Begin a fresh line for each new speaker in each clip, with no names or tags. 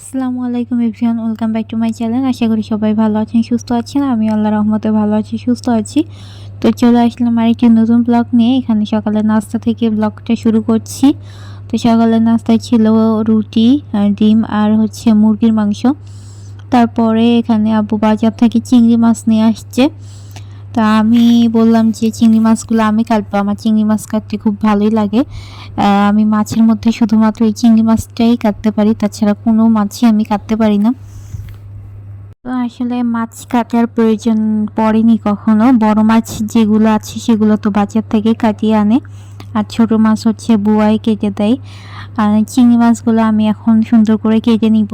আসসালামু আলাইকুম everyone, welcome back to my channel. আশা করি সবাই ভালো আছেন, সুস্থ আছেন। আমি আল্লাহর রহমতে ভালো আছি, সুস্থ আছি। তো চলে আসলাম আরেকটি নতুন ব্লগ নিয়ে। এখানে সকালের নাস্তা থেকে ব্লগটা শুরু করছি। তো সকালের নাস্তায় ছিল রুটি, ডিম আর হচ্ছে মুরগির মাংস। তারপরে এখানে আব্বু বাজার থেকে চিংড়ি মাছ নিয়ে আসছে। তা আমি বললাম যে চিংড়ি মাছগুলো আমি কাটবো, আমার চিংড়ি মাছ কাটতে খুব ভালোই লাগে। আমি মাছের মধ্যে শুধুমাত্র এই চিংড়ি মাছটাই কাটতে পারি, তাছাড়া কোনো মাছই আমি কাটতে পারি না। তো আসলে মাছ কাটার প্রয়োজন পড়েনি কখনো। বড় মাছ যেগুলো আছে সেগুলো তো বাজার থেকে কাটিয়ে আনে, আর ছোট মাছ হচ্ছে বুয়াই কেটে দেয়। আর চিংড়ি মাছগুলো আমি এখন সুন্দর করে কেটে নিব।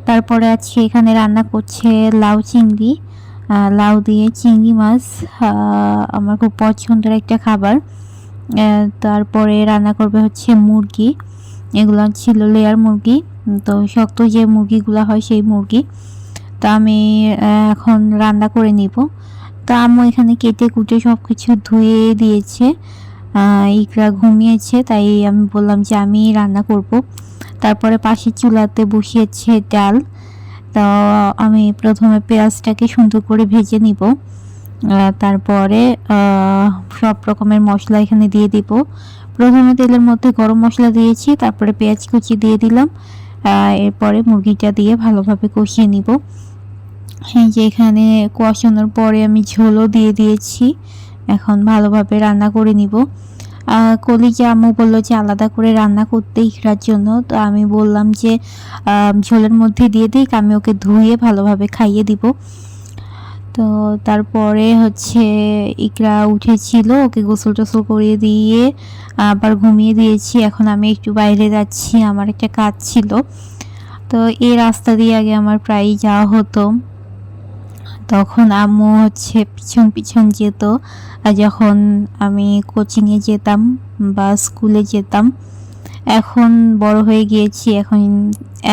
তারপরে আছে এখানে রান্না করছে লাউ চিংড়ি, লাউ দিয়ে চিংড়ি মাছ। আমার খুব পছন্দের একটা খাবার। তারপরে রান্না করবে হচ্ছে মুরগি, এগুলো ছিল লেয়ার মুরগি, তো শক্ত যে মুরগিগুলো হয় সেই মুরগি। তো আমি এখন রান্না করে নিব। তো আম্মু এখানে কেটে কুটে সব কিছু ধুয়ে দিয়েছে। ইকরা ঘুমিয়েছে, তাই আমি বললাম যে আমি রান্না করব। তারপরে পাশে চুলাতে বসিয়েছে ডাল। তো আমি প্রথমে পেঁয়াজটাকে সুন্দর করে ভেজে নিব। তারপরে সব রকমের মশলা এখানে দিয়ে দিব। প্রথমে তেলের মধ্যে গরম মশলা দিয়েছি, তারপরে পেঁয়াজ কুচি দিয়ে দিলাম। এরপরে মুরগিটা দিয়ে ভালোভাবে কষিয়ে নিব। এই যে এখানে কষানোর পরে আমি ঝোলও দিয়ে দিয়েছি। এখন ভালোভাবে রান্না করে নিব। কলিজা আম্মু বললো যে আলাদা করে রান্না করতে ইকরার জন্য। তো আমি বললাম যে ঝোলের মধ্যে দিয়ে দিই, আমি ওকে ধুয়ে ভালোভাবে খাইয়ে দিব। তো তারপরে হচ্ছে ইকরা উঠেছিল, ওকে গোসল টোসল করিয়ে দিয়ে আবার ঘুমিয়ে দিয়েছি। এখন আমি একটু বাইরে যাচ্ছি, আমার একটা কাজ ছিল। তো এই রাস্তা দিয়ে আগে আমার প্রায়ই যাওয়া হতো। তখন আম্মু হচ্ছে পিছন পিছন যেত যখন আমি কোচিংয়ে যেতাম বা স্কুলে যেতাম। এখন বড় হয়ে গিয়েছি, এখন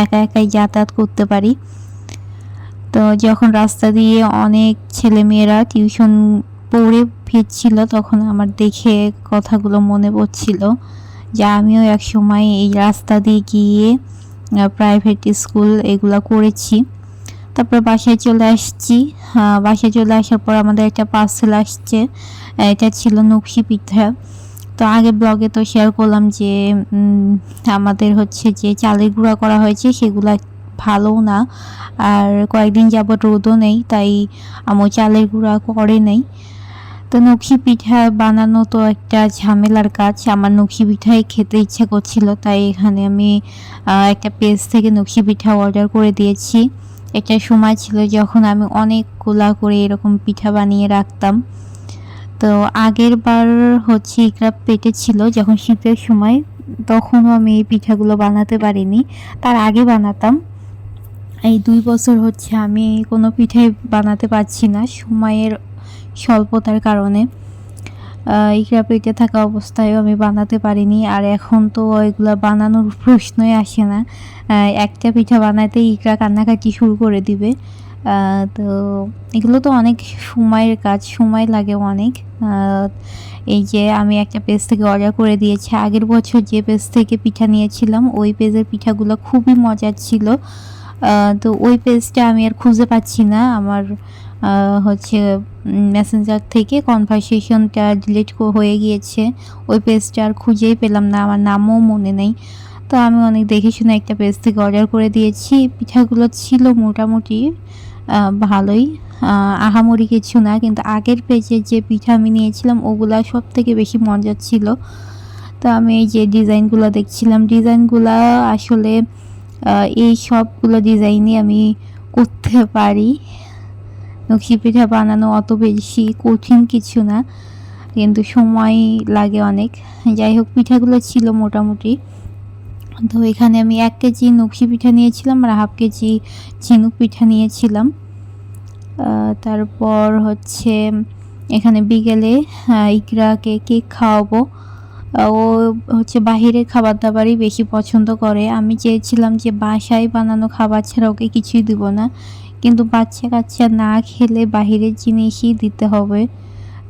একা একাই যাতায়াত করতে পারি। তো যখন রাস্তা দিয়ে অনেক ছেলেমেয়েরা টিউশন পড়ে ফিরছিল, তখন আমার দেখে কথাগুলো মনে পড়ছিল যে আমিও এক সময় এই রাস্তা দিয়ে গিয়ে প্রাইভেট স্কুল এগুলো করেছি। তারপর বাসায় চলে আসছি। বাসায় চলে আসার পর আমাদের একটা পার্সেল আসছে, এটা ছিল নকশি পিঠা। তো আগে ব্লগে তো শেয়ার করলাম যে আমাদের হচ্ছে যে চালের গুঁড়া করা হয়েছে সেগুলা ভালো না, আর কয়েকদিন যাবত রোদও নেই, তাই আমার চালের গুঁড়া করে নেই। তো নকশি পিঠা বানানো তো একটা ঝামেলার কাজ। আমার নকশি পিঠাই খেতে ইচ্ছা করছিল, তাই এখানে আমি একটা পেজ থেকে নকশি পিঠা অর্ডার করে দিয়েছি। একটা সময় ছিল যখন আমি অনেকগুলা করে এরকম পিঠা বানিয়ে রাখতাম। তো আগের বার হচ্ছে ইকরা পেটে ছিল যখন শীতের সময়, তখনও আমি এই পিঠাগুলো বানাতে পারিনি, তার আগে বানাতাম। এই 2 বছর হচ্ছে আমি কোনো পিঠাই বানাতে পারছি না সময়ের স্বল্পতার কারণে। ইকরা পেটে থাকা অবস্থায়ও আমি বানাতে পারিনি, আর এখন তো এগুলো বানানোর প্রশ্নই আসে না। একটা পিঠা বানাতেই ইকরা কান্নাকাটি শুরু করে দিবে। তো এগুলো তো অনেক সময়ের কাজ, সময় লাগে অনেক। এই যে আমি একটা পেজ থেকে অর্ডার করে দিয়েছি। আগের বছর যে পেজ থেকে পিঠা নিয়েছিলাম ওই পেজের পিঠাগুলো খুবই মজার ছিল। তো ওই পেজটা আমি আর খুঁজে পাচ্ছি না। আমার হচ্ছে মেসেঞ্জার থেকে কনভারসেশনটা ডিলিট হয়ে গিয়েছে, ওই পেজটা আর খুঁজেই পেলাম না, আমার নামও মনে নেই। তো আমি অনেক দেখে শুনে একটা পেজ থেকে অর্ডার করে দিয়েছি। পিঠাগুলো ছিল মোটামুটি ভালোই, আহামরি কিছু না, কিন্তু আগের পেজে যে পিঠা আমি নিয়েছিলাম ওগুলা সব থেকে বেশি মজার ছিল। তো আমি এই যে ডিজাইনগুলো দেখছিলাম, ডিজাইনগুলো আসলে এই সবগুলো ডিজাইনই আমি করতে পারি। নকশি পিঠা বানানো অত বেশি কঠিন কিছু না, কিন্তু সময় লাগে অনেক। যাই হোক, পিঠাগুলো ছিল মোটামুটি। তো এখানে আমি 1 কেজি নকশি পিঠা নিয়েছিলাম আর হাফ কেজি ঝিনুক পিঠা নিয়েছিলাম। তারপর হচ্ছে এখানে বিকেলে ইকরাকে কেক খাওয়াবো। ও হচ্ছে বাহিরের খাবার দাবারই বেশি পছন্দ করে। আমি চেয়েছিলাম যে বাসায় বানানো খাবার ছাড়া ওকে কিছুই দিব না, কিন্তু বাচ্চা কাচ্চা না খেলে বাহিরের জিনিসই দিতে হবে,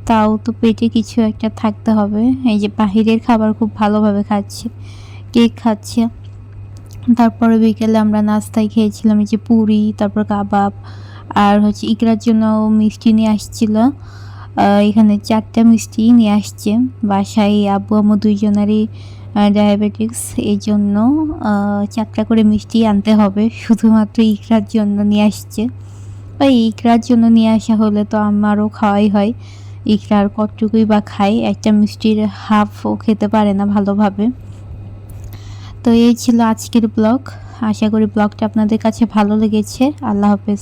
তাও তো পেটে কিছু একটা থাকতে হবে। এই যে বাহিরের খাবার খুব ভালোভাবে খাচ্ছে, কেক খাচ্ছে। তারপরে বিকেলে আমরা নাস্তায় খেয়েছিলাম এই যে পুরি, তারপর কাবাব, আর হচ্ছে ইকরার জন্য মিষ্টি নিয়ে আসছিল। এখানে 4টা মিষ্টি নিয়ে আসছে। বাসায় আব্বু আম্মু দুইজনেরই ডায়াবেটিক্স, এই জন্য 4টা করে মিষ্টি আনতে হবে। শুধুমাত্র ইকরার জন্য নিয়ে আসছে। ওই ইকরার জন্য নিয়ে আসা হলে তো আমারও খাওয়াই হয়। ইকরার কতটুকুই বা খায়, একটা মিষ্টির হাফও খেতে পারে না ভালোভাবে। তো এই ছিল আজকের ব্লগ। আশা করি ব্লগটা আপনাদের কাছে ভালো লেগেছে। আল্লাহ হাফেজ।